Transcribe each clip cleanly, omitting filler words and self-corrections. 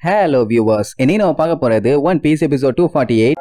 Hello viewers, இன்னைக்கு நம்ம பார்க்க போறது One Piece episode 248.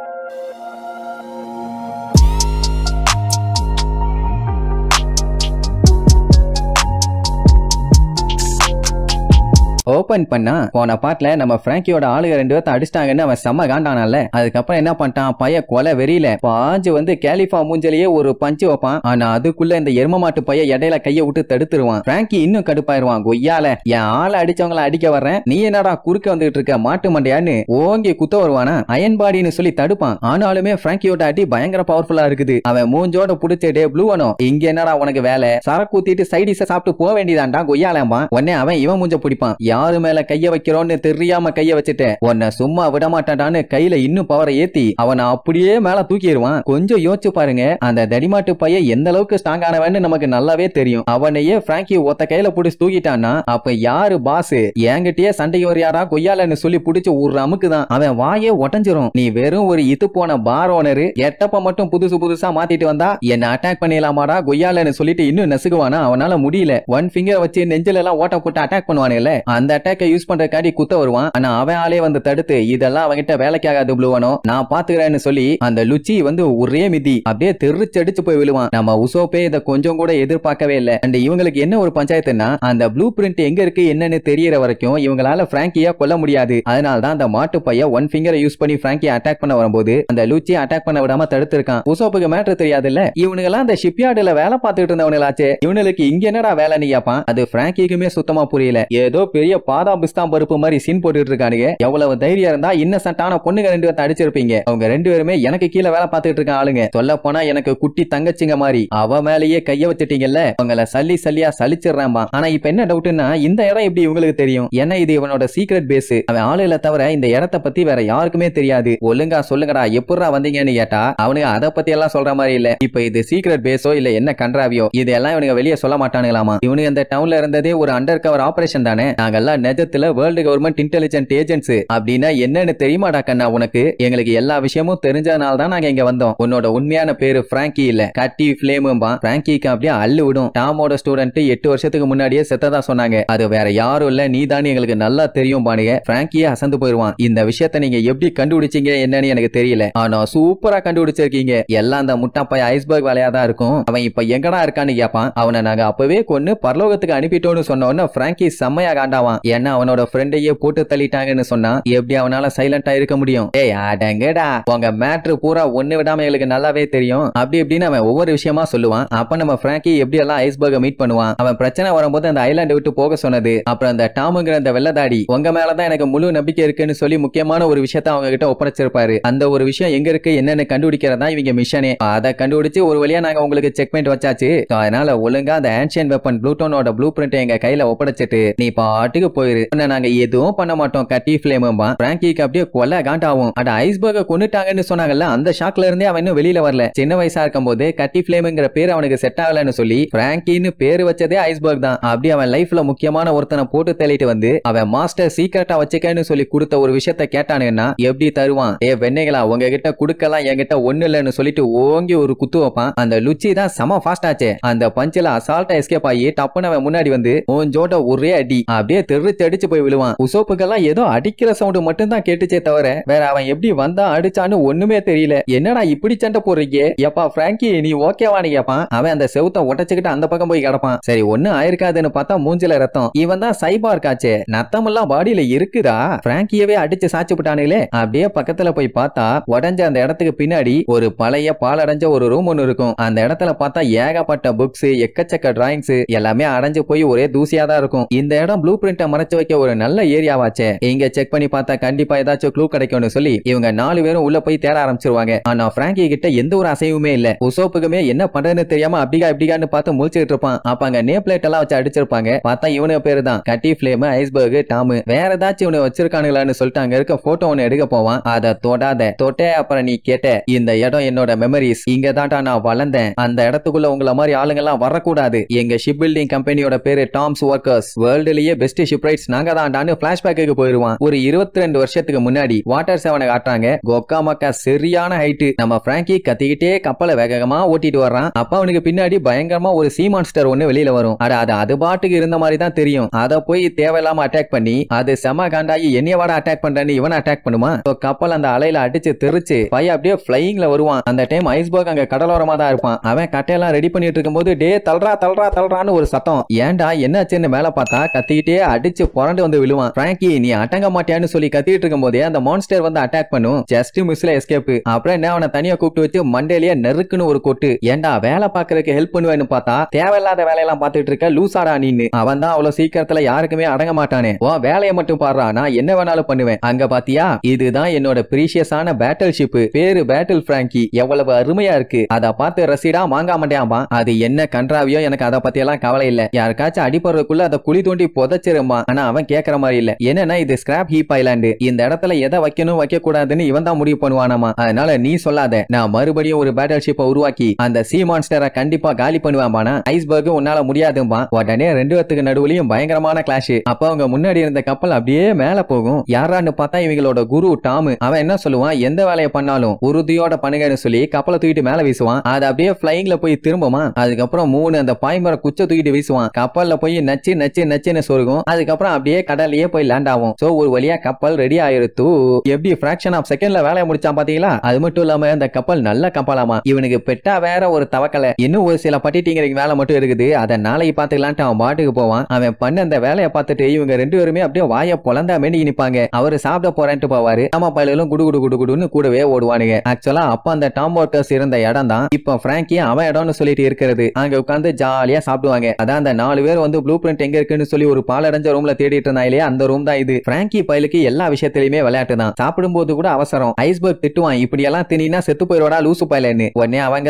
ஓபன் பண்ணா போன பாட்டுல நம்ம பிராங்கியோட ஆளுக ரெண்டு பேர்த்த அடிச்சிட்டாங்கன்னு அவன் செம்ம காண்டானால. அதுக்கப்புறம் என்ன பண்ணிட்டான், பைய கொலை வெறியில பாஞ்சு வந்து கேலிஃபா மூஞ்சலியே ஒரு பஞ்சு வைப்பான். ஆனா அதுக்குள்ள இந்த எரும மாட்டு பைய இடையில கைய விட்டு தடுத்துருவான். பிராங்கி இன்னும் கடுப்பாயிருவான். கொய்யால என் ஆளை அடிச்சவங்கள அடிக்க வர்றேன், நீ என்னடா குறுக்க வந்துட்டு இருக்க மாட்டு மண்டையான்னு ஓங்கி குத்த வருவானா. அயன்பாடின்னு சொல்லி தடுப்பான். ஆனாலுமே பிராங்கியோட அடி பயங்கர பவர்ஃபுல்லா இருக்குது. அவன் மூஞ்சோட புடிச்சே ப்ளூவனோ இங்க என்னடா உனக்கு வேலை, சரக்கு ஊத்திட்டு சைடிஸ சாப்பிட்டு போக வேண்டியதான்டா கொய்யாலம்பான். உடனே அவன் இவன் மூஞ்ச பிடிப்பான். யாரு மேல கைய வைக்கிறோன்னு தெரியாம கைய வச்சுட்டேன், உன்னை சும்மா விட மாட்டான்னு கையில இன்னும் பவரை ஏத்தி அவனை அப்படியே மேல தூக்கிடுவான். கொஞ்சம் யோசிச்சு பாருங்க, அந்த தடிமாட்டு பைய எந்த அளவுக்கு ஸ்ட்ராங் ஆனவன்னு நமக்கு நல்லாவே தெரியும். அவனையே பிராங்கி ஒத்த கையில புடிச்சு தூக்கிட்டான்னா அப்ப யாரு பாஸ், என்கிட்டயே சண்டைக்கு வரையாடா கொய்யாலன்னு சொல்லி புடிச்சு ஒரு அமுக்குதான். அவன் வாயே ஒட்டஞ்சிரும். நீ வெறும் ஒரு இது போன பார் ஓனரு, எட்டப்ப மட்டும் புதுசா மாத்திட்டு வந்தா என்ன அட்டாக் பண்ணிடலாமாடா கொய்யாலன்னு சொல்லிட்டு இன்னும் நெசுக்குவானா. அவனால முடியல. ஒன் ஃபிங்கர் வச்சு நெஞ்சில எல்லாம் ஓட்ட போட்டு அட்டாக் பண்ணுவானுல, அந்த அட்டாக் யூஸ் பண்றதுக்காண்டி குத்த வருவான். ஆனா அவன் ஆளே வந்து தடுத்து இதெல்லாம் அவங்கிட்ட வேலைக்கு ஆகாது ப்ளூவனோ, நான் பாத்துக்கிறேன்னு சொல்லி அந்த லுச்சி வந்து ஒரே மிதி அப்படியே தெரிச்சடிச்சு போய் விழுவான். நம்ம உசோப்பே இதை கொஞ்சம் கூட எதிர்பார்க்கவே இல்லை. அண்ட் இவங்களுக்கு என்ன ஒரு பஞ்சாயத்துனா, அந்த ப்ளூ பிரிண்ட் எங்க இருக்கு என்னன்னு தெரியற வரைக்கும் இவங்களால பிராங்கியா கொல்ல முடியாது. அதனால தான் அந்த மாட்டு பைய ஒன் ஃபிங்கரை யூஸ் பண்ணி பிராங்கியை அட்டாக் பண்ண வரும்போது அந்த லுச்சி அட்டாக் பண்ண விடாம தடுத்து இருக்கான். உசோப்புக்கு மேட்டர் தெரியாது இல்ல, இவனுங்கெல்லாம் அந்த ஷிப்யார்டுல வேலை பார்த்துட்டு இருந்தவங்களாச்சே, இவனுக்கு இங்க என்னடா வேலைன்னு கேட்பான். அது பிராங்கிக்குமே சுத்தமா புரியல. ஏதோ பெரிய பாதாம் பிஸ்தான் பருப்பு மாதிரி சீன் போட்டுட்டு இருக்கானுங்க. எவ்வளவு தைரியம் இருந்தா இன்னசென்ட்டான பொண்ணுங்க ரெண்டு பேர்த்த அடிச்சிருப்பீங்க. அவங்க ரெண்டு பேருமே எனக்கு கீழே வேலை பார்த்துட்டு இருக்க ஆளுங்க. சொல்ல போனா எனக்கு குட்டி தங்கச்சிங்க மாதிரி. அவ மேலேயே கைய வச்சுட்டீங்கல்ல, அவங்கள சல்லியா சலிச்சிடறான்பா. ஆனா இப்ப என்ன டவுட்னா, இந்த இடம் எப்படி இவங்களுக்கு தெரியும்? ஏன்னா இது இவனோட சீக்ரெட் பேஸ். அவன் ஆளுல தவிர இந்த இடத்தை பத்தி வேற யாருக்குமே தெரியாது. ஒழுங்கா சொல்லுங்கடா எப்படா வந்தீங்கன்னு கேட்டா அவனுங்க அதை பத்தி எல்லாம் சொல்ற மாதிரி இல்ல. இப்ப இது சீக்ரெட் பேஸோ இல்ல என்ன கன்றாவியோ இதெல்லாம் இவனுங்க வெளியே சொல்ல மாட்டானுங்களாமா. இவனுங்க இந்த டவுன்ல இருந்ததே ஒரு அண்டர் கவர் ஆபரேஷன் தானே. நாங்கெல்லாம் நிஜத்துல வேர்ல்டு கவர்மெண்ட் இன்டெலிஜென்ட் ஏஜென்ட்ஸ் அப்படின்னா என்னன்னு தெரியுமாடா கண்ணா உனக்கு? எங்களுக்கு எல்லா விஷயமும் தெரிஞ்சதுனால தான் நாங்க இங்க வந்தோம். உன்னோட உண்மையான பேரு பிராங்கி இல்ல, கட்டி ஃபிளேமும்பா. பிராங்கிக்கு அப்படியே அள்ளு விடும். டாமோட ஸ்டூடெண்ட் 8 வருஷத்துக்கு முன்னாடியே செத்ததா சொன்னாங்க. அது வேற யாரும் இல்ல, நீதான் எங்களுக்கு நல்லா தெரியும் பானுங்க. பிராங்கியே அசந்து போயிருவான். இந்த விஷயத்தை நீங்க எப்படி கண்டுபிடிச்சீங்க என்னன்னு எனக்கு தெரியல, ஆனா சூப்பரா கண்டுபிடிச்சிருக்கீங்க. எல்லாம் அந்த முட்டாப்பைய ஐஸ்பர்க் வேலையா தான் இருக்கும். அவன் இப்ப எங்கடா இருக்கான்னு கேட்பான். அவனை நாங்க அப்பவே கொன்னு பரலோகத்துக்கு அனுப்பிட்டோம்னு சொன்ன உடனே பிராங்கி செம்மையா காண்டாவான். ஏன்னா அவனோட ஃப்ரெண்டையே போட்டு தள்ளிட்டாங்கன்னு சொன்னா எப்படி அவனால சைலண்டா இருக்க முடியும்? ஏய் அடங்கடா, உங்க மேட்ரு பூரா ஒண்ணு விடாம எங்களுக்கு நல்லாவே தெரியும் அப்படி இப்படின்னு அவன் ஒவ்வொரு விஷயமா சொல்லுவான். அப்ப நம்ம பிராங்கி எப்படி எல்லாம் ஐஸ்பர்க மீட் பண்ணுவான், அவன் பிரச்சனை வரும்போது அந்த ஐலாண்ட் விட்டு போக சொன்னது, அப்புறம் அந்த டாமுங்கிற அந்த வெள்ளதாடி உங்க மேலதான் எனக்கு முழு நம்பிக்கை இருக்குன்னு சொல்லி முக்கியமான ஒரு விஷயத்த அவங்க கிட்ட ஒப்படைச்சிருப்பாரு. அந்த ஒரு விஷயம் எங்க இருக்கு என்னன்னு கண்டுபிடிக்கிறதா இவங்க மிஷனே. அதை கண்டுபிடிச்சு ஒரு வழியா நாங்க உங்களுக்கு செக்மெண்ட் வச்சாச்சு. அதனால ஒழுங்கா அந்த ஆன்ஷியன் வெப்பன் ப்ளூட்டோனோட ப்ளூ பிரிண்ட் எங்க கையில ஒப்படைச்சிட்டு நீ பாட்டுக்கு போயிரு, நாங்க எதுவும் பண்ண மாட்டோம் கட்டி ஃபிளேமும்பா. பிராங்கிக்கு அப்படியே கொலை காண்டாவும். அட ஐஸ்பர்க கொன்னுட்டாங்கன்னு சொன்னாங்கல்ல, அந்த ஷாக்ல இருந்தே அவன் இன்னும் வெளியில வரல. சின்ன வயசா இருக்கும் போது கட்டி ஃபிளேம்ங்கிற பேர் அவனுக்கு செட் ஆகலன்னு சொல்லி பிராங்கின்னு பேரு வச்சதே ஐஸ்பர்க் தான். அப்படி அவன் லைஃப்ல முக்கியமான ஒருத்தனை போட்டு தள்ளிட்டு வந்து அவன் மாஸ்டர் சீக்கிரட்டா வச்சுக்கன்னு சொல்லி கொடுத்த ஒரு விஷயத்த கேட்டானுன்னா எப்படி தருவான்? ஏ வெண்ணைகளா, உங்ககிட்ட குடுக்கலாம், என்கிட்ட ஒண்ணு இல்லன்னு சொல்லிட்டு ஓங்கி ஒரு குத்து வைப்பான். அந்த லுச்சி தான் செம ஃபாஸ்ட் ஆச்சே. அந்த பஞ்சில அசால்ட்டா எஸ்கேப் ஆகி டப்புன்னு அவன் முன்னாடி வந்து ஓஞ்சோட ஒரே அடி அப்படியே தெரிச்சு போய் விழுவான். உசோப்புக்கெல்லாம் ஏதோ அடிக்கிற சவுண்ட் மட்டும் தான் கேட்டுச்சே தவிர வேற அவன் எப்படி வந்தா அடிச்சான்னு ஒண்ணுமே தெரியல. என்னடா இப்படி சண்டை போடுறீங்க? எப்பா பிராங்கி நீ ஓகேவான்னு கேப்பான். அவன் அந்த செவுத்த ஒட்டச்சுக்கிட்டு அந்த பக்கம் போய் கிடப்பான். சரி ஒண்ணு ஆயிருக்காதுன்னு பார்த்தா மூஞ்சில ரத்தம். இவன் தான் சைபார்க் ஆச்சே, நத்தமெல்லாம் பாடியில இருக்குதா? பிராங்கியவே அடிச்சு சாச்சு விட்டானுங்களே. அப்படியே பக்கத்துல போய் பார்த்தா உடஞ்ச அந்த இடத்துக்கு பின்னாடி ஒரு பழைய பாலடைஞ்ச ஒரு ரூம் ஒன்னு இருக்கும். அந்த இடத்துல பார்த்தா ஏகப்பட்ட புக்ஸ், எக்கச்சக்க டிராயிங்ஸ் எல்லாமே அடைஞ்சு போய் ஒரே தூசியா தான் இருக்கும். இந்த இடம் ப்ளூ பிரிண்ட மறைச்சு வைக்க ஒரு நல்ல ஏரியாவாச்சே. இங்க செக் பண்ணி பார்த்தா கண்டிப்பா ஏதாச்சும் க்ளூ கிடைக்கும்னு சொல்லி இவங்க 4 பேரும் உள்ள போய் தேட ஆரம்பிச்சிருவாங்க. ஆனா பிராங்கி கிட்ட எந்த ஒரு அசைவுமே இல்ல. உசோப்புக்குமே என்ன பண்றதுன்னு தெரியாம அப்படிகான்னு பார்த்து முழிச்சிட்டு இருப்பான். அப்ப அங்க நேம் பிளேட் எல்லாம் வச்சு அடிச்சிருப்பாங்க. பார்த்தா இவனுக்கு பேரு தான் கட்டி ஃபிளேம், ஐஸ்பர்க், டாம். வேற ஏதாச்சும் இவனு வச்சிருக்கானுங்களான்னு சொல்லிட்டு அங்க இருக்க போட்டோ ஒன்னு எடுக்க போவான். அதை தொடாத, தொட்டே அப்புறம் நீ கேட்ட இந்த இடம் என்னோட மெமரிஸ், இங்க தான்டா நான் வளர்ந்தேன். அந்த இடத்துக்குள்ள உங்கள மாதிரி ஆளுங்க எல்லாம் வரக்கூடாது. எங்க ஷிப் பில்டிங் கம்பெனியோட பேரு டாம்ஸ் ஒர்க்கர்ஸ், வேர்ல்டுலயே பெஸ்ட் ஷிப் ரைட்ஸ் நாங்க தான் பிளாஷ்பேக்கு போயிருவான். ஒரு 22 வருஷத்துக்கு முன்னாடி வாட்டர் 7 காட்டுறாங்க. கொக்கா மக்கா சரியான ஹைட். நம்ம பிராங்கி கத்திக்கிட்டே கப்பலை வேகமா ஓட்டிட்டு வர்றான். அப்ப அவனுக்கு பின்னாடி பயங்கரமா ஒரு சீ மான்ஸ்டர் ஒண்ணு வெளியில வரும். அது பாட்டுக்கு இருந்த மாதிரி தான் தெரியும். அத போய் தேவையில்லாம அட்டாக் பண்ணி அது செம காண்டாயி என்னையவாட அட்டாக் பண்றேன்னு இவனை அட்டாக் பண்ணுமா. கப்பல் அந்த அலையில அடிச்சு தெரிச்சு பையன் அப்படியே பிளையிங்ல வருவான். அந்த டைம் ஐஸ்பர்க் அங்க கடலோரமா தான் இருப்பான். அவன் கட்டையெல்லாம் ரெடி பண்ணிட்டு இருக்கும்போது டே தல்றான்னு ஒரு சத்தம். ஏன்டா என்னாச்சுன்னு மேல பார்த்தா கத்திக்கிட்டே அடிச்சு புரண்டு வந்து விழுவான். பிராங்கி நீ அட்டங்க மாட்டியான்னு சொல்லி கத்திட்டு இருக்கும் போதே அந்த மான்ஸ்டர் வந்து அட்டாக் பண்ணும். ஜஸ்ட் மிஸ்ல எஸ்கேப். அப்புறம் என்ன அவனை தனியா கூப்பிட்டு வச்சு மண்டையிலேயே நெருக்குன்னு ஒரு கொட்டு. ஏன்டா வேலை பாக்குறதுக்கு ஹெல்ப் பண்ணுவேன்னு பார்த்தா தேவையில்லாத வேலையெல்லாம் பார்த்துட்டு இருக்க லூசாடா நீன்னு. அவன் தான் அவ்வளவு சீக்கிரத்துல யாருக்குமே அடங்க மாட்டானே. ஓ வேலையை மட்டும் பாடுறா, நான் என்ன வேணாலும் பண்ணுவேன். அங்க பாத்தியா இதுதான் என்னோட பிரீஷியஸான பேட்டில் ஷிப். பேரு பேட்டில் பிராங்கி. எவ்வளவு அருமையா இருக்கு. அத பார்த்து ரசிடா மாங்கா மாட்டேன்பா. அது என்ன கன்றாவியோ எனக்கு அதை பத்தி எல்லாம் கவலை இல்ல. யாருக்காச்சும் அடிப்படுறதுக்குள்ள அதை குழி தோண்டி புதைச்சிருமா. ஆனா அவன் கேட்கற மாதிரி இல்ல. என்னன்னா இது ஸ்கிராப் ஹீப் ஐலாண்டு. இந்த இடத்துல எதை வைக்கணும் வைக்க கூடாதுன்னு இவன் தான் முடிவு பண்ணுவானாமா. அதனால நீ சொல்லாத. நான் மறுபடியும் ஒரு பேட்டில் ஷிப்பை உருவாக்கி அந்த சீ மான்ஸ்டரை கண்டிப்பா காலி பண்ணுவான். ஐஸ்பர்க் உன்னால முடியாதும்பா. உடனே ரெண்டு பேத்துக்கு நடுவுலயும் பயங்கரமான கிளாஷ். அப்ப அவங்க முன்னாடி இருந்த கப்பல் அப்படியே மேல போகும். யாரான்னு பார்த்தா இவங்களோட குரு டாம். அவன் என்ன சொல்லுவான், எந்த வேலையை பண்ணாலும் உறுதியோட பண்ணுங்கன்னு சொல்லி கப்பலை தூக்கிட்டு மேல வீசுவான். அது அப்படியே பிளைங்ல போய் திரும்புமா. அதுக்கப்புறம் 3 அந்த பாய்மர குச்சை தூக்கிட்டு வீசுவான். கப்பல்ல போய் நச்சுன்னு சொருகும். அதுக்கப்புறம் அப்படியே கடல்லையே போய் லேண்ட் ஆகும். சோ ஒரு வழியா கப்பல் ரெடி ஆயிருத்து. எப்படி பிராக்ஷன் ஆஃப் செகண்ட்ல வேலையை முடிச்சான் பாத்தீங்களா. அது மட்டும் இல்லாம அந்த கப்பல் நல்ல கப்பலாமா. இவனுக்கு பெட்டா வேற ஒரு தவக்கலை. இன்னும் ஒரு சில பட்டிட்டிங்கிறதுக்கு வேலை மட்டும் இருக்குது. அதை நாளைக்கு பாத்துக்கலான்ட்டு அவன் பாட்டுக்கு போவான். அவன் பண்ண அந்த வேலையை பார்த்துட்டு இவங்க 2 பேருமே அப்படியே வாய பொலந்தா மேண்டி நிப்பாங்க. அவரு சாப்பிட போறேன்ட்டு போவாரு. நம்ம பையலும் குடுன்னு கூடவே ஓடுவானுங்க. ஆக்சுவலா அப்ப அந்த டாம் வாட்டர்ஸ் இருந்த இடம் தான் இப்ப பிராங்கி அவன் இடம்னு சொல்லிட்டு இருக்கிறது. அங்க உட்கார்ந்து ஜாலியா சாப்பிடுவாங்க. அதான் அந்த 4 பேர் வந்து ப்ளூ பிரிண்ட் எங்க இருக்குன்னு சொல்லி ஒரு பாலடைஞ்ச ரூம்ல தேடிட்டு இருந்தாங்களே அந்த ரூம் தான் இது. பிராங்கி பையலுக்கு எல்லா விஷயத்திலயுமே விளையாட்டு தான். சாப்பிடும்போது கூட அவசரம். ஐஸ்பர்க் திட்டுவான், இப்படி எல்லாம் தின்னா செத்து போயிரோடா லூசு பையலன்னு. உடனே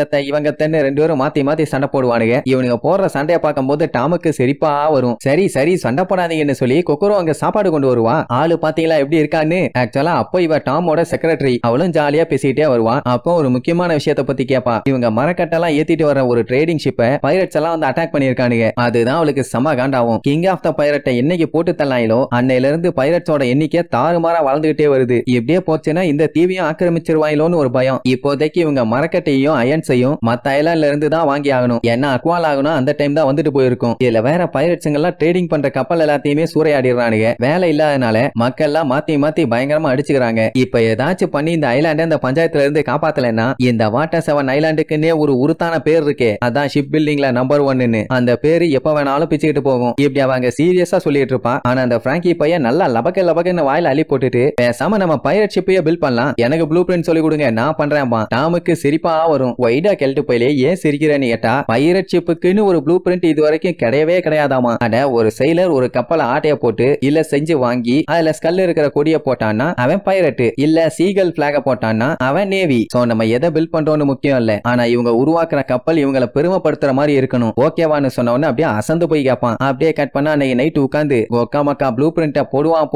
இவங்கத்தன்னு 2 பேரும் மாத்தி சண்டை போடுவானுங்க. இவனுங்க போடுற சண்டையை பார்க்கும்போது டாமுக்கு சிரிப்பா வரும். சரி சண்டை போடாதீங்கன்னு சொல்லி கொக்கரோ அங்க சாப்பாடு கொண்டு வருவா. ஆளு பாத்தீங்களா எப்படி இருக்கான்னு. ஆக்சுவலா அப்போ இவ டாமோட செக்ரட்டரி. அவளும் ஜாலியா பேசிட்டே வருவா. அப்போ ஒரு முக்கியமான விஷயத்தை பத்தி கேப்பா. இவங்க மரக்கட்டெல்லாம் ஏத்திட்டு வர ஒரு ட்ரேடிங் ஷிப்பை பைரட்ஸ் எல்லாம் வந்து அட்டாக் பண்ணிருக்கானுங்க. அதுதான் அவளுக்கு செம காண்டாகும். கிங் ஆஃப் த பைரட்டை என்னைக்கு போட்டு தள்ளாயிலோ அன்னையில இருந்து பைரட்ஸோட எண்ணிக்கை தாறுமாறா வளர்ந்துகிட்டே வருது. இப்படியே போச்சுன்னா இந்த தீவையும் ஆக்கிரமிச்சிருவாயிலோன்னு ஒரு பயம். இப்போதைக்கு இவங்க மரக்கட்டையும் அயன்ஸையும் மத்த ஐலாண்ட்ல இருந்து தான் வாங்கி ஆகணும். ஏன்னா அக்வால் ஆகணும் அந்த டைம் தான் வந்துட்டு போயிருக்கும். இதுல வேற பைரட்ஸுங்க எல்லாம் ட்ரேடிங் பண்ற கப்பல் எல்லாத்தையுமே சூறையாடிடுறானுங்க. வேலை இல்லாதனால மக்கள் எல்லாம் மாத்தி பயங்கரமா அடிச்சுக்கிறாங்க. இப்ப ஏதாச்சும் பண்ணி இந்த ஐலாண்ட இந்த பஞ்சாயத்துல இருந்து காப்பாத்தலன்னா இந்த வாட்டர் 7 ஐலாண்டுக்குன்னே ஒரு உருத்தான பேர் இருக்கே, அதான் ஷிப் பில்டிங்ல நம்பர் 1ன்னு. அந்த பேரு எப்ப வேணாலும் பிச்சுக்கிட்டு போகும். இப்படி அவங்க சீரியஸா சொல்லிட்டு இருப்பா. ஆனா அந்த பிராங்கி பையன் நல்லா லபக்கன்னு வாயில அள்ளி போட்டுட்டு பேசாம நம்ம பைரட் ஷிப்பையே பில்ட் பண்ணலாம், எனக்கு ப்ளூ பிரிண்ட் சொல்லி கொடுங்க நான் பண்றேன்பா. டாமுக்கு சிரிப்பா வரும். ஒய்டா கெல்ட்டு போயிலே ஏன் சிரிக்கிறேன்னு கேட்டா பைரட் ஷிப்புக்குன்னு ஒரு ப்ளூ பிரிண்ட் இது வரைக்கும் கிடையவே கிடையாதாமா. அட ஒரு செயலர் ஒரு கப்பலை ஆட்டைய போட்டு இல்ல செஞ்சு வாங்கி அதுல ஸ்கல் இருக்கிற கொடியை போட்டான்னா அவன் பைரட், இல்ல சீகல் பிளாக போட்டான்னா அவன் நேவி. சோ நம்ம எதை பில்ட் பண்றோம்னு முக்கியம் இல்ல, ஆனா இவங்க உருவாக்குற கப்பல் இவங்களை பெருமைப்படுத்துற மாதிரி இருக்கணும். ஓகேவான்னு சொன்ன உடனே அப்படியே அசந்து போய் கேட்பான். அப்படியே கட் பண்ணா அன்னைக்கு நைட் உட்காந்து ஒக்கா மக்கா ப்ளூ பிரிண்ட போடுவான்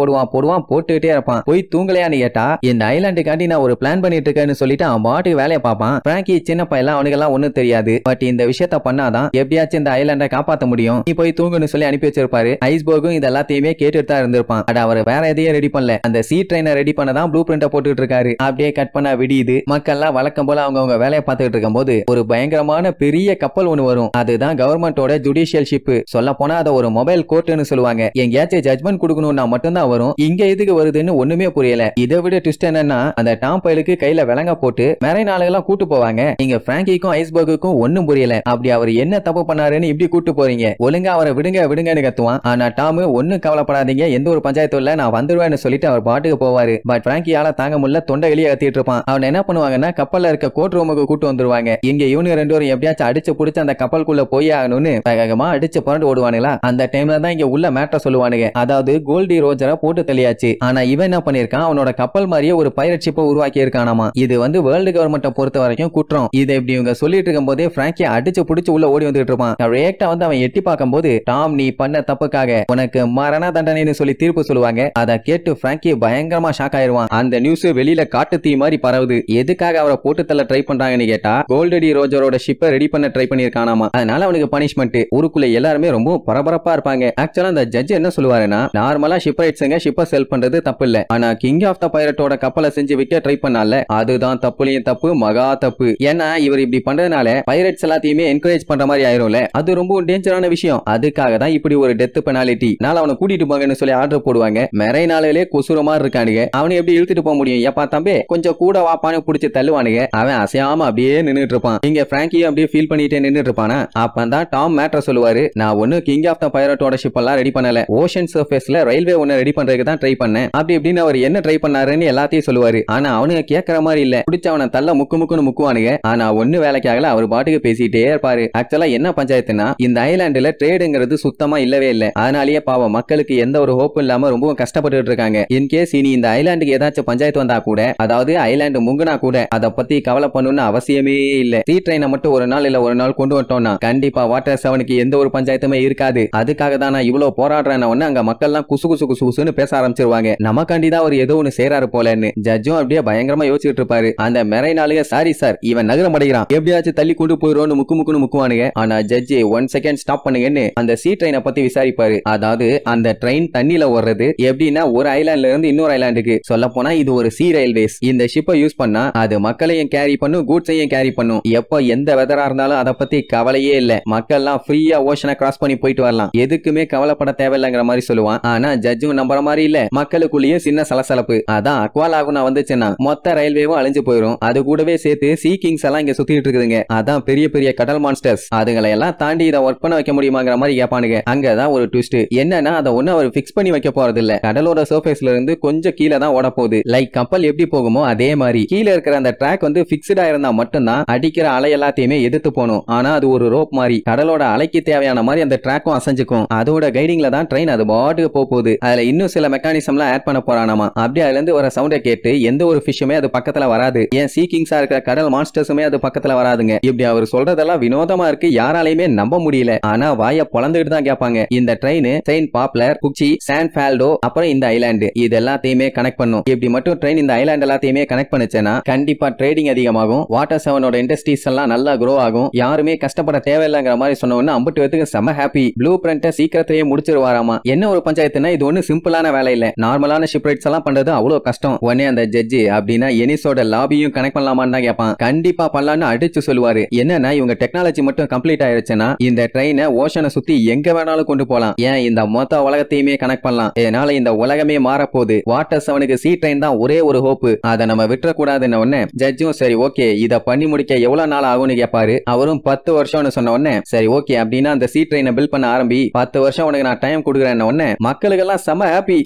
போட்டுக்கிட்டே இருப்பான். போய் தூங்கலையான்னு கேட்டா இந்த ஐலாண்டுக்காண்டி நான் ஒரு பிளான் பண்ணிட்டு இருக்கேன்னு சொல்லிட்டு அவன் பாட்டுக்கு வேலையை பார்ப்பான். பிராங்கி சின்ன பையன் அவனுக்கு எல்லாம் ஒண்ணும் தெரியாது. பட் இந்த விஷயத்த பண்ணாதான் எப்படியாச்சும் இந்த ஐலாண்டை காப்பாத்த முடியும், நீ போய் தூங்குன்னு சொல்லி அனுப்பி வச்சிருப்பாரு. ஐஸ்பர்க்கும் இது எல்லாத்தையுமே கேட்டுட்டு தான் இருந்திருப்பான். அட அவர் வேற எதையும் ரெடி பண்ணல, அந்த சீ ட்ரெயினை ரெடி பண்ணதான் ப்ளூ பிரிண்ட போட்டுட்டு இருக்காரு. அப்படியே கட் பண்ணா விடியுது. மக்கள் எல்லாம் வழக்கம் போல அவங்க வேலையை பார்த்துட்டு இருக்கும் போது ஒரு பயங்கரமான பெரிய கப்பல் ஒண்ணு வரும். அதுதான் கவர்மெண்டோட ஜுடிஷியல் ஷிப். சொல்ல போனா அதை ஒரு மொபைல் கோர்ட்னு சொல்லுவாங்க. எங்கேயாச்சும் ஜட்மெண்ட் கொடுக்கணும்னா மட்டும்தான் வரும். இங்க எதுக்கு வருதுன்னு ஒண்ணுமே புரியல. இதை விட ட்விஸ்ட் என்னன்னா அந்த டாம் பயலுக்கு கையில விலங்க போட்டு மெரைன் ஆளுகெல்லாம் கூட்டு போவாங்க. இங்க பிராங்கிக்கும் ஐஸ்பர்க்குக்கும் ஒண்ணும் புரியல. அப்படி அவர் என்ன தப்பு பண்ணாருன்னு இப்படி கூட்டு போறீங்க, ஒழுங்கா அவரை விடுங்கன்னு கத்துவான். ஆனா டாம் ஒன்னும் கவலைப்படாதீங்க, எந்த ஒரு பஞ்சாயத்து இல்ல, நான் வந்துருவேன்னு சொல்லிட்டு அவர் பாட்டுக்கு போவாரு. பட் பிராங்கியால தாங்க முடியல, தொண்டை வெளியே கத்திட்டு இருப்பான். அவன் என்ன பண்ணுவாங்கன்னா கப்பல்ல இருக்க கோர்ட் ரூமுக்கு கூட்டு வந்துருவாங்க. இங்க இவனுங்க 2 பேரும் எப்படியாச்சும் அடிச்சு புடிச்சு அந்த கப்பலுக்குள்ள போய் ஆகணும்னு வேகமா அடிச்சு புரண்டு ஓடுவானுங்களா. அந்த டைம்ல தான் இங்க உள்ள மேட்டர் சொல்லுவானுங்க. அதாவது கோல்டி ரோஜரை போட்டு தெளியாச்சு. ஆனா இவன் என்ன பண்ணிருக்கான், அவனோட கப்பல் மாதிரியே ஒரு பைரட் ஷிப்பை உருவாக்கி இருக்கானாமா. இது வந்து வேர்ல்டு கவர்மெண்ட்டை பொறுத்த வரைக்கும் குற்றம். இதை இப்படி இவங்க சொல்லிட்டு இருக்கும் போதே பிராங்கி அடிச்சு புடிச்சு உள்ள ஓடி வந்துட்டு இருப்பான். ரேக்டா வந்து அவன் எட்டி பார்க்கும் போது டாம் நீ பண்ண தப்புக்காக உனக்கு மரண தண்டனைன்னு சொல்லி தீர்ப்பு சொல்லுவாங்க. அதை கேட்டு பிராங்கி பயங்கரமா ஷாக் ஆயிருவான். அந்த நியூஸ் வெளியில காட்டு தீ மாதிரி பரவுது. எதுக்காக அவரை போட்டு தள்ள ட்ரை பண்றாங்கன்னு கேட்டா கோல்டி ரோஜரோட ஷிப்பை ரெடி பண்ண ட்ரை பண்ணிருக்கானாமா. அதனால அவனுக்கு பனிஷ்மெண்ட். ஊருக்குள்ள எல்லாருமே ரொம்ப பரபரப்பா இருப்பாங்க. ஆக்சுவலா அந்த ஜட்ஜ் என்ன சொல்லுவாருன்னா, நார்மலா ஷிப்ரைட்ஸ்ங்க ஷிப்பை செல் பண்றது தப்பு இல்ல, ஆனா கிங் ஆஃப் த பைரட்டோட கப்பலை செஞ்சு விற்க ட்ரை பண்ணால அதுதான் தப்புலயும் தப்பு, மகா தப்பு. ஏன்னா இவர் இப்படி பண்றதுனால பைரட்ஸ் எல்லாத்தையுமே என்கரேஜ் பண்ற மாதிரி ஆயிரும்ல, அது ரொம்ப டேஞ்சரான விஷயம். அதுக்காக தான் இப்படி ஒரு டெத் பெனாலிட்டி நாள அவனை கூட்டிட்டு போங்கன்னு சொல்லி ஆர்டர் போடுவாங்க. மெரை நாளிலே குசுற மாதிரி இருக்கானுங்க, அவனை எப்படி இழுத்துட்டு போக முடியும்? ஏப்பா தம்பி கொஞ்சம் கூட வாப்பான்னு புடிச்சு தள்ளுவானுங்க, அவன் அசையாம அப்படியே நின்னுட்டு இருப்பான். இங்க பிராங்கியும் அப்படியே ஃபீல் பண்ணிட்டே நின்னுட்டு இருப்பானா. அப்பதான் டாம் மேட்டர் சொல்லுவாரு, நான் ஒண்ணு கிங் ஆஃப் த பைரட்டோட ஷிப் எல்லாம் ரெடி பண்ணல, ஓஷன் சர்ஃபேஸ்ல ரயில்வே ஒன்னு ரெடி பண்றதுக்கு தான் ட்ரை பண்ணேன். அப்படி இப்படின்னு அவர் என்ன ட்ரை பண்ணாருன்னு எல்லாத்தையும் சொல்லுவாரு. ஆனா அவனுங்க கேட்கற மாதிரி இல்ல, பிடிச்ச அவனை தள்ள முக்குன்னு முக்குவானுங்க. ஆனா ஒண்ணு வேலைக்காகல, அவர் பாட்டுக்கு பேசிட்டே இருப்பாரு. ஆக்சுவலா என்ன பஞ்சாயத்துனா, இந்த ஐலாண்டுல ட்ரேடுங்கிறது சுத்தமா இல்லவே இல்ல. அதனாலேயே பாவம் மக்களுக்கு எந்த ஒரு ஹோப் இல்லாம ரொம்ப கஷ்டப்பட்டு இருக்காங்க. இன்கேஸ் இனி இந்த ஐலாண்டுக்கு ஏதாச்சும் பஞ்சாயத்து வந்தா கூட, அதாவது ஐலாண்டு முங்குனா கூட அதை பத்தி கவலை பண்ணணும்னு அவசியமே இல்ல. சீ ட்ரெயினை மட்டும் ஒரு நாள் இல்ல ஒரு நாள் கொண்டு வந்துட்டோம்னா கண்டிப்பா வாட்டர் 7க்கு எந்த ஒரு பஞ்சாயத்துமே இருக்காது. அதுக்காக தான் நான் இவ்வளவு போராடுறேன். அங்க மக்கள் எல்லாம் குசு குசு குசு குசுன்னு பேச ஆரம்பிச்சிருவாங்க, நமக்காண்டிதான் அவர் ஏதோ ஒன்னு செய்யறாரு போலன்னு. ஜட்ஜும் அப்படியே பயங்கரமா யோசிச்சுட்டு இருப்பாரு. அந்த மெரை நாளுங்க, சாரி சார் இவன் நகர மாட்டேங்கிறான், எப்படியாச்சும் தள்ளி கொண்டு போயிடும்னு முக்குன்னு முக்குவானுங்க. ஆனா ஜட்ஜி 1 செகண்ட் ஸ்டாப் பண்ணுங்கன்னு அந்த சீ ட்ரெயினை பத்தி விசாரிப்பாரு. அதாவது அந்த ட்ரெயின் தண்ணியில ஓடுறது எப்படின்னா, ஒரு ஐலாண்ட்ல இருந்து இன்னொரு ஐலாண்டுக்கு. சொல்ல போனா இது ஒரு சி ரயில்வேஸ். இந்த ஷிப்பை யூஸ் பண்ணா அது மக்களையும் கேரி பண்ணும், கூட்ஸையும் கேரி பண்ணும். எப்போ எந்த வெதரா இருந்தாலும் அதை பத்தி கவலையே இல்ல, மக்கள் எல்லாம் ஃப்ரீயா ஓஷனை கிராஸ் பண்ணி போயிட்டு வரலாம், எதுக்குமே கவலைப்பட தேவையில்லைங்கிற மாதிரி சொல்லுவான். ஆனா ஜட்ஜும் நம்புற மாதிரி இல்ல, மக்களுக்குள்ளேயும் சின்ன சலசலப்பு. அதான் அக்வாலாகுனா வந்துச்சுன்னா மொத்த ரயில்வேவும் அழிஞ்சு போயிடும். அது கூடவே சேர்த்து சீ கிங்ஸ் எல்லாம் இங்க சுத்திட்டு இருக்குதுங்க, அதான் பெரிய பெரிய கடல் மான்ஸ்டர்ஸ். அதுங்களை எல்லாம் தாண்டி இதை ஒர்க் பண்ண வைக்க முடியுமாங்கிற மாதிரி கேட்பானுங்க. அங்கதான் ஒரு ட்விஸ்ட் என்னன்னா, அதை ஒண்ணு அவர் பிக்ஸ் பண்ணி வைக்க போறது இல்ல, கடலோட சர்ஃபேஸ்ல இருந்து கொஞ்சம் கீழே தான் ஓட போகுது. லைக் கப்பல் எப்படி போகுமோ அதே மாதிரி கீழே இருக்கிற அந்த ட்ராக் வந்து பிக்ஸ்டா இருந்தா மட்டும்தான் அடிக்கிற அலை எல்லாத்தையுமே எதிர்த்து போகணும். ஆனா அது ஒரு ரோப் மாதிரி, கடலோட அலைக்கு தேவையான மாதிரி அந்த ட்ராக்கும் அசைஞ்சுக்கும். அதோட கைடிங்ல தான் ட்ரெயின் அது பாட்டுக்கு போகுது. அதுல இன்னும் சில மெக்கானிசம் எல்லாம் ஆட் பண்ண போறானாமா. அப்படி அதுல இருந்து வர சவுண்டை கேட்டு எந்த ஒரு ஃபிஷ்ஷுமே அது பக்கத்துல வராது. ஏன் சீ கிங்ஸா இருக்கிற கடல் மான்ஸ்டர்ஸுமே அது பக்கத்துல வராதுங்க. இப்படி அவர் சொல்றதெல்லாம் வினோதமா இருக்கு, யாராலையுமே நம்ப முடியல. ஆனா வாய பொளந்துட்டு தான் கேட்பாங்க. இந்த ட்ரெயின் செயின்ட் பாப்புலர், குச்சி, சான் ஃபால்டோ, அப்புறம் இந்த ஐலாண்டு இது எல்லாத்தையுமே கனெக்ட் பண்ணும். இப்படி மட்டும் ட்ரெயின் இந்த ஐலாண்ட் எல்லாத்தையுமே கனெக்ட் பண்ணுச்சுன்னா கண்டிப்பா ட்ரேடிங் அதிகமாகும், வாட்டர் 7ஓட இண்டஸ்ட்ரீஸ் எல்லாம் நல்லா grow ஆகும், யாருமே கஷ்டப்பட தேவையில்லைங்கிற மாதிரி சொன்னவொன்னு அம்பட்டு பேத்துக்கு செம ஹாப்பி. ப்ளூ பிரிண்ட்டை சீக்கிரத்திலேயே முடிச்சிருவாராமா. என்ன ஒரு பஞ்சாயத்துனா இது ஒண்ணு சிம்பிளான வேலை இல்ல, நார்மலான ஷிப்ரைட்ஸ் எல்லாம் பண்றது அவ்வளவு கஷ்டம். உடனே அந்த ஜட்ஜி அப்படின்னா எனிஸோட லாபியும் கனெக்ட் பண்ணலாமான்னு தான் கேட்பான். கண்டிப்பா பண்ணலாம்னு அடிச்சு சொல்லுவாரு. என்னன்னா இவங்க டெக்னாலஜி மட்டும் கம்ப்ளீட் ஆயிருச்சுன்னா இந்த ட்ரெயினை ஓஷனை சுத்தி எங்க வேணாலும் கொண்டு போலாம், ஏன் இந்த மொத்த உலகத்தையுமே கனெக்ட் பண்ணலாம். இதனால இந்த உலகமே மாறப்போகுது, வாட்டர் 7க்கு சீ ட்ரெயின் தான் ஒரே ஒரு ஹோப், அதை நம்ம விட்டுறக்கூடாதுன்னு உடனே ஜட்ஜும் சரி ஓகே இத பண்ணி முடிக்க எவ்வளவு நாள் ஆகும்னு கேட்பாரு. அவரும் 10 வருஷம்னு சொன்ன உடனே சரி ஓகே அப்படின்னா அந்த சீ ட்ரெயினை பில்ட் பண்ண ஆரம்பி, 10 வருஷம் உனக்கு நான் டைம் கொடுக்குறேன் உடனே மக்களுக்கு எல்லாம் செம ஹாப்பி,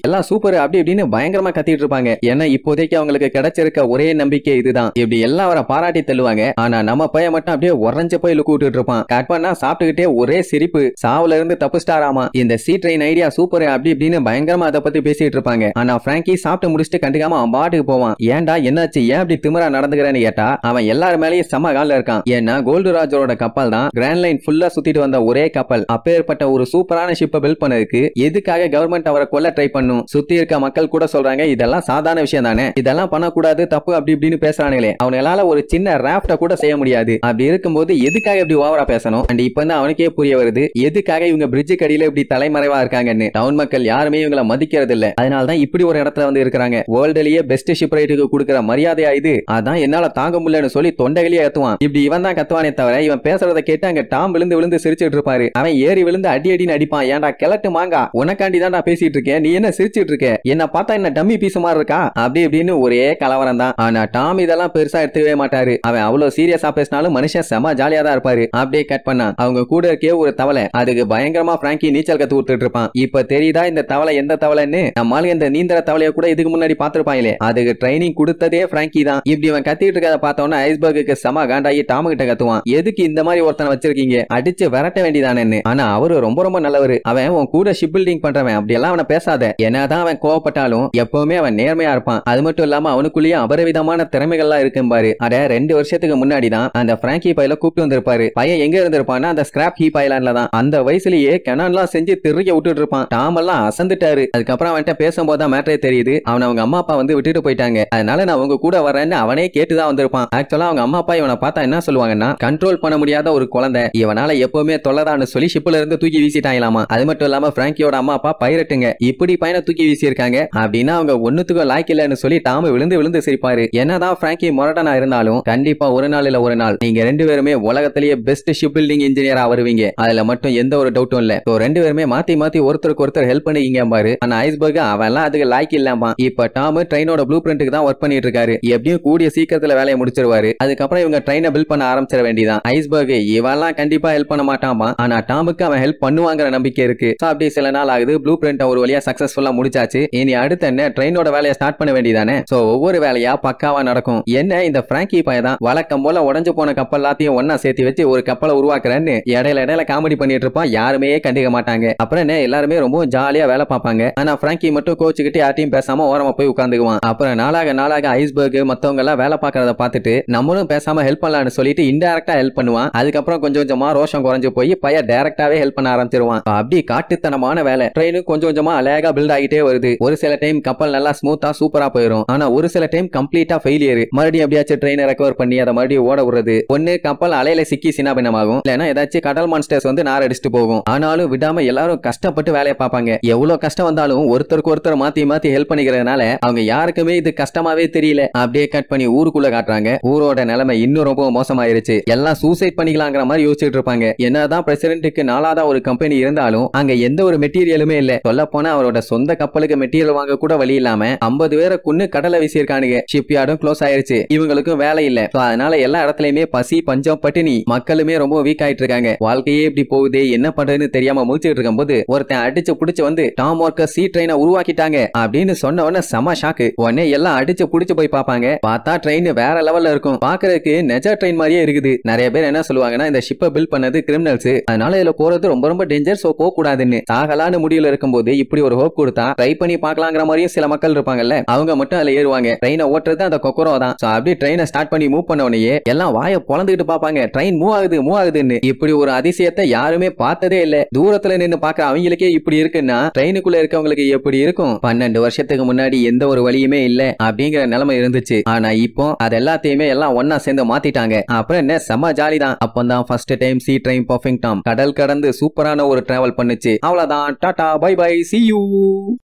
எல்லாம் சூப்பர் அப்படி இப்படின்னு பயங்கரமா கத்திட்டு இருப்பாங்க. ஏன்னா இப்போதைக்கு அவங்களுக்கு கிடைச்சிருக்க ஒரே நம்பிக்கை இதுதான். இப்படி எல்லாம் அவரை பாராட்டி தள்ளுவாங்க. ஆனா நம்ம பையன் மட்டும் அப்படியே உறைஞ்ச போய் லுக்கு விட்டுட்டு இருப்பான். கட் பண்ணா சாப்பிட்டுக்கிட்டே ஒரே சிரிப்பு, சாவுல இருந்து தப்பிச்சிட்டாராமா. இந்த சீ ட்ரெயின் ஐடியா சூப்பர் அப்படி இப்படின்னு பயங்கரமா அதை பத்தி பேசிட்டு இருப்பாங்க. ஆனா பிராங்கி சாப்பிட்டு முடிச்சுட்டு கண்டுக்காம அவன் பாட்டுக்கு போவான். ஏன்டா என்னாச்சு, ஏன் அப்படி திமிரா நடந்துக்கிறேன்னு கேட்டா அவன் எல்லாரும் மேலேயும் செம கால்ல இருக்கான். ஏன்னா கோல்டு ராஜரோட கப்பல் தான் கிராண்ட் லைன் ஃபுல்லா சுத்திட்டு வந்த ஒரே கப்பல். அப்பேற்பட்ட ஒரு சூப்பரான ஷிப்பை பில்ட் பண்ணதுக்கு எதுக்காக கவர்மெண்ட் அவரை கொல்ல ட்ரை பண்ணும்? சுத்தி இருக்க மக்கள் கூட சொல்றாங்க இதெல்லாம் சாதாரண விஷயம் தானே, இதெல்லாம் பண்ணக்கூடாது, தப்பு அப்படி இப்படின்னு பேசுறானுங்களே, அவனால ஒரு சின்ன ராஃப்ட கூட செய்ய முடியாது. அப்படி இருக்கும்போது எதுக்காக இப்படி ஓவரா பேசணும்? அண்ட் இப்ப தான் அவனுக்கே புரிய வருது எதுக்காக இவங்க பிரிட்ஜ் கடியில இப்படி தலைமறைவா இருக்காங்கன்னு. டவுன் மக்கள் யாருமே இவங்கள மதிக்கிறது இல்ல, அதனால தான் இப்படி ஒரு இடத்துல வந்து இருக்காங்க. வேர்ல்டுலயே பெஸ்ட் ஷிப் ரைட்டுக்கு கொடுக்கிற மரியாதையா இது, அதான் என்னால தாங்க முடியலன்னு சொல்லி தொண்டைகளே கத்துவான். இப்படி இவன் தான் கத்துவானே தவிர இவன் பேசுறத கேட்டு அங்க டாம் விழுந்து விழுந்து சிரிச்சிட்டு இருப்பாரு. அவன் ஏறி விழுந்து அடி அடின்னு அடிப்பான். ஏன்டா கிழட்டு மாங்கா, உனக்காண்டி தான் நான் பேசிட்டு இருக்கேன், நீ என்ன சிரிச்சிட்டு இருக்க, என்ன பார்த்தா என்ன டம்மி பீஸ் மாதிரி இருக்கா அப்படி இப்படின்னு ஒரே கலவரம் தான். ஆனா டாம் இதெல்லாம் பெருசா எடுத்துக்கவே மாட்டாரு. அவன் அவ்வளவு சீரியஸா பேசினாலும் மனுஷன் செம ஜாலியா தான் இருப்பாரு. அப்படியே கட் பண்ணா அவங்க கூட இருக்கே ஒரு தவளை, அதுக்கு பயங்கரமா பிராங்கி நீச்சல் கத்து கொடுத்துட்டு இருப்பான். இப்ப தெரியுதா இந்த தவளை எந்த தவளைன்னு? நம்மால இந்த நீந்தர தவளைய கூட இதுக்கு முன்னாடி பாத்துருப்பாங்களே, அதுக்கு ட்ரைனிங் கொடுத்ததே பிராங்கி தான். இப்படி அவன் கத்திட்டு இருக்கத பார்த்தோன்னா ஐஸ்பர்க்கு செம காண்டாயி டாம் கிட்ட கத்துவான், எதுக்கு இந்த மாதிரி ஒருத்தனை வச்சிருக்கீங்க, அடிச்சு விரட்ட வேண்டியதானு. ஆனா அவரு ரொம்ப ரொம்ப நல்லவரு, அவன் உன் கூட ஷிப் பில்டிங் பண்றவன், அப்படி எல்லாம் அவனை பேசாத. என்னதான் அவன் கோவப்பட்டாலும் எப்பவுமே அவன் நேர்மையா இருப்பான். அது மட்டும் இல்லாம அவனுக்குள்ளேயே அபரிவிதமான திறமைகள்லாம் இருக்கும் பாரு. அட 2 வருஷத்துக்கு முன்னாடி தான் அந்த பிராங்கி பையில கூப்பிட்டு வந்திருப்பாரு. பையன் எங்க இருந்திருப்பான்னா அந்த ஸ்கிராப் ஹீப் ஐலாண்ட்ல தான். அந்த வயசுலயே கெனான்லாம் செஞ்சு திருக்க விட்டுட்டு இருப்பான். டாம் எல்லாம் அசந்துட்டாரு. அதுக்கப்புறம் அவன்கிட்ட பேசும்போது தான் மேட்டரே தெரியுது, அவன் அவங்க அம்மா அப்பா வந்து விட்டுட்டு போயிட்டாங்க, அதனால நான் உங்க கூட வரேன்னு அவனே கேட்டுதான் வந்திருப்பான். ஆக்சுவலா அவங்க அம்மா அப்பா இவனை பார்த்தா என்ன சொல்லுவாங்கன்னா, கண்ட்ரோல் பண்ண முடியாத ஒரு குழந்தை, இவனால எப்பவுமே தொல்லதான்னு சொல்லி ஷிப்ல இருந்து தூக்கி வீசிட்டாங்களாமா. அது மட்டும் இல்லாம இல்லாம பிராங்கியோட அம்மா அப்பா பைரட்டுங்க, இப்படி பையனை தூக்கி வீசியிருக்காங்க அப்படின்னா அவங்க ஒண்ணுத்துக்கும் லாய்க்கு இல்லன்னு சொல்லி டாம் விழுந்து விழுந்து சிரிப்பாரு. என்னதான் பிராங்கி முரடனா இருந்தாலும் கண்டிப்பா ஒரு நாள் இல்ல ஒரு நாள் நீங்க ரெண்டு பேருமே உலகத்திலேயே பெஸ்ட் ஷிப் பில்டிங் இன்ஜினியரா வருவீங்க, அதுல மட்டும் எந்த ஒரு டவுட்டும் இல்ல. ரெண்டு பேருமே மாத்தி மாத்தி ஒருத்தருக்கு ஒருத்தர் ஹெல்ப் பண்ணிக்கிங்க பாரு. ஆனா ஐஸ்பர்க் அவெல்லாம் அதுக்கு லாய்க்கு இல்லாமா. இப்ப டாம் ட்ரெயினோட ப்ளூ பிரிண்ட்டுக்கு தான் ஒர்க் பண்ணிட்டு இருக்காரு. எப்படியும் கூடிய சீக்கிரத்துல வேலையை முடிச்சிருவாரு. அதுக்கப்புறம் இவங்க ட்ரெயினை பில்ட் பண்ண ஆரம்பிச்சிட வேண்டியதான். ஐஸ்பர்க் இவெல்லாம் கண்டிப்பா ஹெல்ப் பண்ண மாட்டாமா, ஆனா டாமுக்கு அவன் ஹெல்ப் பண்ணுவாங்கிற நம்பிக்கை இருக்கு. அப்படி சில நாள் ஆகுது. ப்ளூ பிரிண்ட் ஒரு வழியா சக்சஸ்ஃபுல்லா முடிச்சாச்சு. இனி அடுத்து என்ன, ட்ரெயினோட வேலையை ஸ்டார்ட் பண்ண வேண்டியதானே. ஒவ்வொரு வேலையா பக்காவா நடக்கும். என்ன இந்த பிராங்கி பையன் தான் வழக்கம் போல உடஞ்சு போன கப்பல் எல்லாத்தையும் ஒன்னா சேர்த்து வச்சு ஒரு கப்பலை உருவாக்குறேன்னு இடையில காமெடி பண்ணிட்டு இருப்பான். யாருமே கண்டுக்க மாட்டாங்க. அப்புறம் என்ன, எல்லாருமே ரொம்ப ஜாலியா வேலை பார்ப்பாங்க. ஆனா பிராங்கி மட்டும் கோச்சுக்கிட்டு யார்ட்டையும் பேசாம ஓரமா போய் உட்காந்துக்குவான். அப்புறம் நாளாக ஐஸ்பர்க் மத்தவங்க எல்லாம் வேலை பார்க்கறத பார்த்துட்டு நம்மளும் பேசாம ஹெல்ப் பண்ணலாம்னு சொல்லிட்டு இன்டைரக்டா ஹெல்ப் பண்ணுவான். அதுக்கப்புறம் கொஞ்சம் கொஞ்சமா ரோஷம் குறைஞ்சு போய் பையன் டைரக்டாவே ஹெல்ப் பண்ண ஆரம்பிச்சிருவான். அப்படி காட்டுத்தனமான வேலை. ட்ரெயின் கொஞ்சம் கொஞ்சமா அழகா பில்ட் ஆகிட்டே வருது. ஒரு சில டைம் கப்பல் நல்லா ஸ்மூத்தா சூப்பரா போயிடும். ஆனா ஒரு சில டைம் கம்ப்ளீட்டா ஃபெயிலியர். மறுபடியும் எப்படியாச்சும் ட்ரெயினை ரெக்கவர் பண்ணி அதை மறுபடியும் ஓட விடுறது. ஒன்னு கப்பல் அலையில சிக்கி சின்னாபின்னமாகும், இல்லைன்னா ஏதாச்சும் கடல் மான்ஸ்டர்ஸ் வந்து நார் அடிச்சுட்டு போகும். ஆனாலும் விடாம எல்லாரும் கஷ்டப்பட்டு வேலையை பார்ப்பாங்க. எவ்வளவு கஷ்டம் வந்தாலும் ஒருத்தருக்கு ஒருத்தர் மாத்தி மாத்தி ஹெல்ப் பண்ணிக்கிறதுனால அவங்க யாருக்குமே இது கஷ்டமாவே தெரியல. அப்படியே கட் பண்ணி ஊருக்குள்ள காட்டுறாங்க. ஊரோட நிலைமை இன்னும் ரொம்ப மோசமாயிருச்சு. எல்லாம் சூசைட் பண்ணிக்கலாங்கிற மாதிரி யோசிச்சுட்டு இருப்பாங்க. என்னதான் பிரசிடென்ட்டுக்கு நாளாத ஒரு கம்பெனி இருந்தாலும் அங்க எந்த ஒரு மெட்டீரியலுமே இல்ல. சொல்ல போனா அவரோட சொந்த கப்பலுக்கு மெட்டீரியல் வாங்க கூட வழி இல்லாம 50 பேரை கொன்னு கடலை வீசியிருக்கானுங்க. ஷிப்யார்டும் க்ளோஸ் ஆயிருச்சு. இவங்களுக்கும் வேலை இல்ல. அதனால எல்லா இடத்துலயுமே பசி பஞ்சம் பட்டினி, மக்களுமே ரொம்ப வீக் ஆயிட்டு இருக்காங்க. வாழ்க்கையே இப்படி போகுது, என்ன பண்றதுன்னு தெரியாம முடிச்சுட்டு இருக்கும் போது ஒருத்தன் அடிச்சு புடிச்சு வந்து டாம் ஒர்க்கர் சி ட்ரெயினை உருவாக்கிட்டாங்க அப்படின்னு சொன்ன உடனே செம ஷாக்கு. உடனே எல்லாம் அடிச்சு புடிச்சு போய் பாப்பாங்க. பார்த்தா ட்ரெயின் வேற லெவல்ல இருக்கும். பாக்குறதுக்கு நெஜ ட்ரெயின் மாதிரியே இருக்குது. நிறைய பேர் என்ன சொல்லுவாங்கன்னா இந்த ஷிப்பை பில்ட் பண்ணது கிரிமினல்ஸ், அதனால இதுல போறது ரொம்ப ரொம்ப டேஞ்சர், சோ போக கூடாதுன்னு. சாகலான்னு முடிவுல இருக்கும்போது இப்படி ஒரு ஹோப் கொடுத்தா ட்ரை பண்ணி பார்க்கலாங்கிற மாதிரியும் சில மக்கள் இருப்பாங்கல்ல, அவங்க மட்டும் அதுல ஏறுவாங்க. ட்ரெயினை ஓட்டுறது அந்த கொக்கரோ தான். அப்படியே ட்ரெயினை ஸ்டார்ட் பண்ணி மூவ் பண்ண உடனே எல்லாம் வாயை பொளந்துகிட்டு பாப்பாங்க. ட்ரெயின் மூவ் ஆகுதுன்னு. இப்படி ஒரு அதிசயத்தை யாருமே பார்த்ததே இல்ல. தூரத்துல நின்னு பாக்க அவங்களுக்கே இப்படி இருக்குன்னா ட்ரெயினுக்குள்ள இருக்கவங்களுக்கு எப்படி இருக்கும்? 12 வருஷத்துக்கு முன்னாடி எந்த ஒரு வழியுமே இல்ல அப்படிங்கிற நிலைமை இருந்துச்சு. ஆனா இப்போ அது எல்லாத்தையுமே எல்லாம் ஒன்னா சேர்ந்து மாத்திட்டாங்க. அப்புறம் என்ன, செம ஜாலி தான். அப்பதான் first time sea train perfect டாம் கடல் கடந்து சூப்பரான ஒரு டிராவல் பண்ணுச்சு. அவ்வளவுதான். டாடா பை பை, see you.